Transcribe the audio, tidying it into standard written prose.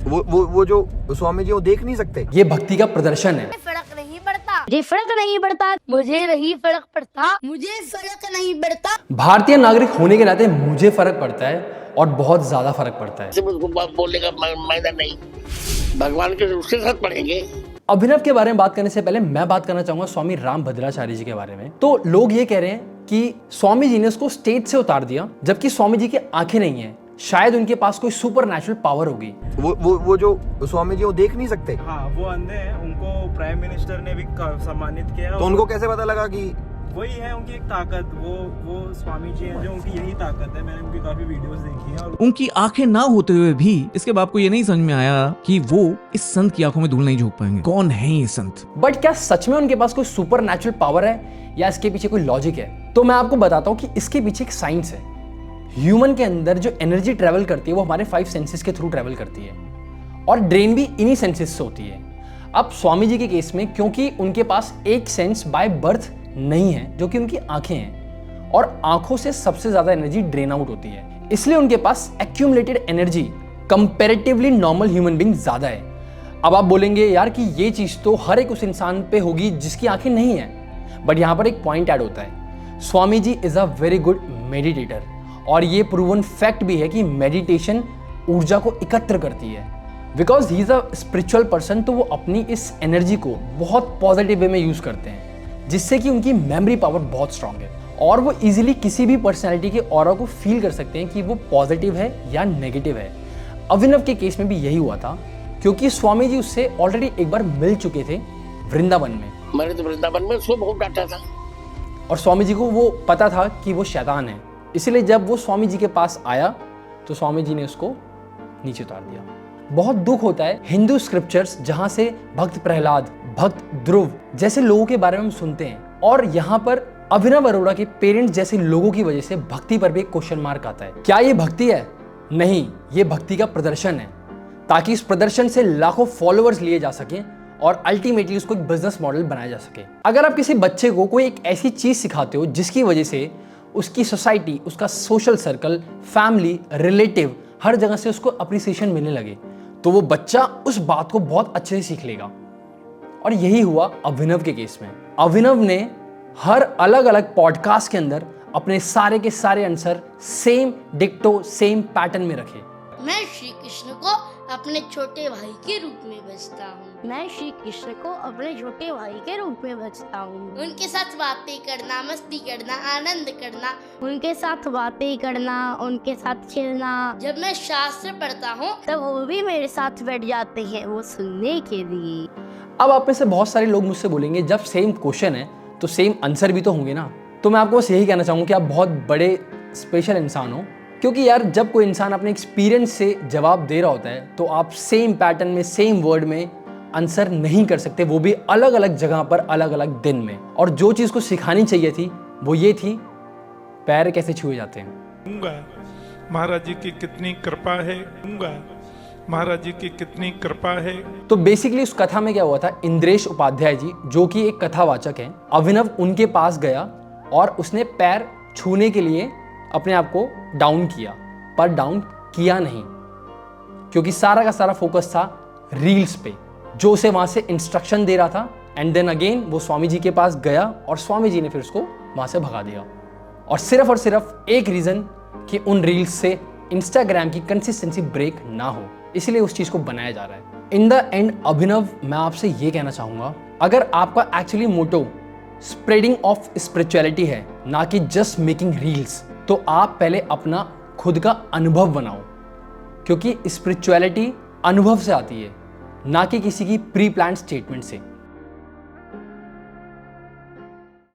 वो जो स्वामी जी वो देख नहीं सकते। ये भक्ति का प्रदर्शन है। फर्क नहीं पड़ता, मुझे फर्क नहीं पड़ता, मुझे नहीं फर्क पड़ता, मुझे फर्क नहीं पड़ता। भारतीय नागरिक होने के नाते मुझे फर्क पड़ता है और बहुत ज्यादा फर्क पड़ता है। उसको बोलने का मायना नहीं, भगवान के उसके साथ पढ़ेंगे। अभिनव के बारे में बात करने से पहले मैं बात करना चाहूंगा स्वामी राम भद्राचार्य जी के बारे में। तो लोग ये कह रहे हैं कि स्वामी जी ने उसको स्टेज से उतार दिया, जबकि स्वामी जी की आंखें नहीं है, शायद उनके पास कोई सुपर नेचुरल पावर होगी। वो जो स्वामी जी वो देख नहीं सकते। हाँ, वो अंधे हैं, उनको प्राइम मिनिस्टर ने भी सम्मानित किया। तो उनको कैसे पता लगा कि वही है उनकी एक ताकत, वो स्वामी जी हैं जो उनकी यही ताकत है। मैंने उनकी काफी वीडियोस देखी हैं। और उनकी आंखें ना होते हुए भी इसके बाप को ये नहीं समझ में आया कि वो इस संत की आंखों में धूल नहीं झोंक पाएंगे। कौन है ये संत? बट क्या सच में उनके पास कोई सुपर नेचुरल पावर है या इसके पीछे कोई लॉजिक है? तो मैं आपको बताता हूँ कि इसके पीछे एक साइंस है। ह्यूमन के अंदर जो एनर्जी ट्रेवल करती है वो हमारे 5 सेंसेस के थ्रू ट्रेवल करती है और ड्रेन भी इन्हीं सेंसेस से होती है। अब स्वामी जी के केस में क्योंकि उनके पास एक सेंस बाय बर्थ नहीं है, जो कि उनकी आंखें हैं, और आंखों से सबसे ज्यादा एनर्जी ड्रेन आउट होती है, इसलिए उनके पास accumulated energy comparatively normal human being ज्यादा है। अब आप बोलेंगे यार कि ये चीज तो हर एक उस इंसान पे होगी जिसकी आंखें नहीं है, बट यहाँ पर एक पॉइंट ऐड होता है। Swami ji is a very good meditator और ये प्रूवन फैक्ट भी है कि मेडिटेशन ऊर्जा को एकत्र करती है। Because he is a spiritual person, तो वो अपनी इस एनर्जी को बहुत पॉजिटिव वे में यूज करते हैं, जिससे कि उनकी मेमोरी पावर बहुत स्ट्रांग है और वो इजीली किसी भी पर्सनैलिटी के ऑरा को फील कर सकते हैं कि वो पॉजिटिव है या नेगेटिव है। अभिनव के केस में भी यही हुआ था, क्योंकि स्वामी जी उससे ऑलरेडी एक बार मिल चुके थे वृंदावन में। मैंने तो वृंदावन में उसको बहुत डांटा था और स्वामी जी को वो पता था कि वो शैतान है, इसलिए जब वो स्वामी जी के पास आया तो स्वामी जी ने उसको नीचे उतार दिया। बहुत दुख होता है हिंदू स्क्रिप्चर्स जहां से भक्त प्रहलाद, भक्त ध्रुव जैसे लोगों के बारे में हम सुनते हैं, और यहाँ पर अभिनव अरोड़ा के पेरेंट्स जैसे लोगों की वजह से भक्ति पर भी एक क्वेश्चन मार्क आता है। क्या ये भक्ति है? नहीं, ये भक्ति का प्रदर्शन है, ताकि इस प्रदर्शन से लाखों फॉलोअर्स लिए जा सके और अल्टीमेटली उसको एक बिजनेस मॉडल बनाया जा सके। अगर आप किसी बच्चे को कोई एक ऐसी चीज सिखाते हो जिसकी वजह से उसकी सोसाइटी, उसका सोशल सर्कल, फैमिली, रिलेटिव हर जगह से उसको अप्रिसिएशन मिलने लगे, तो वो बच्चा उस बात को बहुत अच्छे से सीख लेगा। और यही हुआ अभिनव के केस में। अभिनव ने हर अलग अलग पॉडकास्ट के अंदर अपने सारे के सारे आंसर सेम डिक्टो सेम पैटर्न में रखे। मैं श्री कृष्ण को अपने छोटे भाई के रूप में बचता हूँ। मैं श्री कृष्ण को अपने छोटे भाई के रूप में बचता हूँ। उनके साथ बातें करना, मस्ती करना, आनंद करना, उनके साथ बातें करना, उनके साथ खेलना। जब मैं शास्त्र पढ़ता हूँ तब वो भी मेरे साथ बैठ जाते हैं वो सुनने के लिए। अब आप में से बहुत सारे लोग मुझसे बोलेंगे जब सेम क्वेश्चन है तो सेम आंसर भी तो होंगे ना। तो मैं आपको बस यही कहना चाहूँगा कि आप बहुत बड़े स्पेशल इंसान हो, क्योंकि यार जब कोई इंसान अपने एक्सपीरियंस से जवाब दे रहा होता है तो आप सेम पैटर्न में, सेम वर्ड में आंसर नहीं कर सकते, वो भी अलग अलग जगह पर, अलग अलग दिन में। और जो चीज़ को सिखानी चाहिए थी वो ये थी, पैर कैसे छुए जाते हैं। महाराज जी की कितनी कृपा है, महाराज जी की कितनी कृपा है। तो बेसिकली उस कथा में क्या हुआ था, इंद्रेश उपाध्याय जी जो कि एक कथावाचक हैं, अभिनव उनके पास गया और उसने पैर छूने के लिए अपने आप को डाउन किया, पर डाउन किया नहीं, क्योंकि सारा का सारा फोकस था रील्स पे, जो उसे वहां से इंस्ट्रक्शन दे रहा था। एंड देन अगेन वो स्वामी जी के पास गया और स्वामी जी ने फिर उसको वहां से भगा दिया, और सिर्फ एक रीजन कि उन रील्स से इंस्टाग्राम की कंसिस्टेंसी ब्रेक ना हो, इसलिए उस चीज को बनाया जा रहा है। इन द एंड अभिनव, मैं आपसे ये कहना चाहूंगा, अगर आपका actually motto spreading of spirituality है, ना कि जस्ट मेकिंग रील्स, तो आप पहले अपना खुद का अनुभव बनाओ, क्योंकि स्पिरिचुअलिटी अनुभव से आती है, ना कि किसी की प्री प्लान स्टेटमेंट से।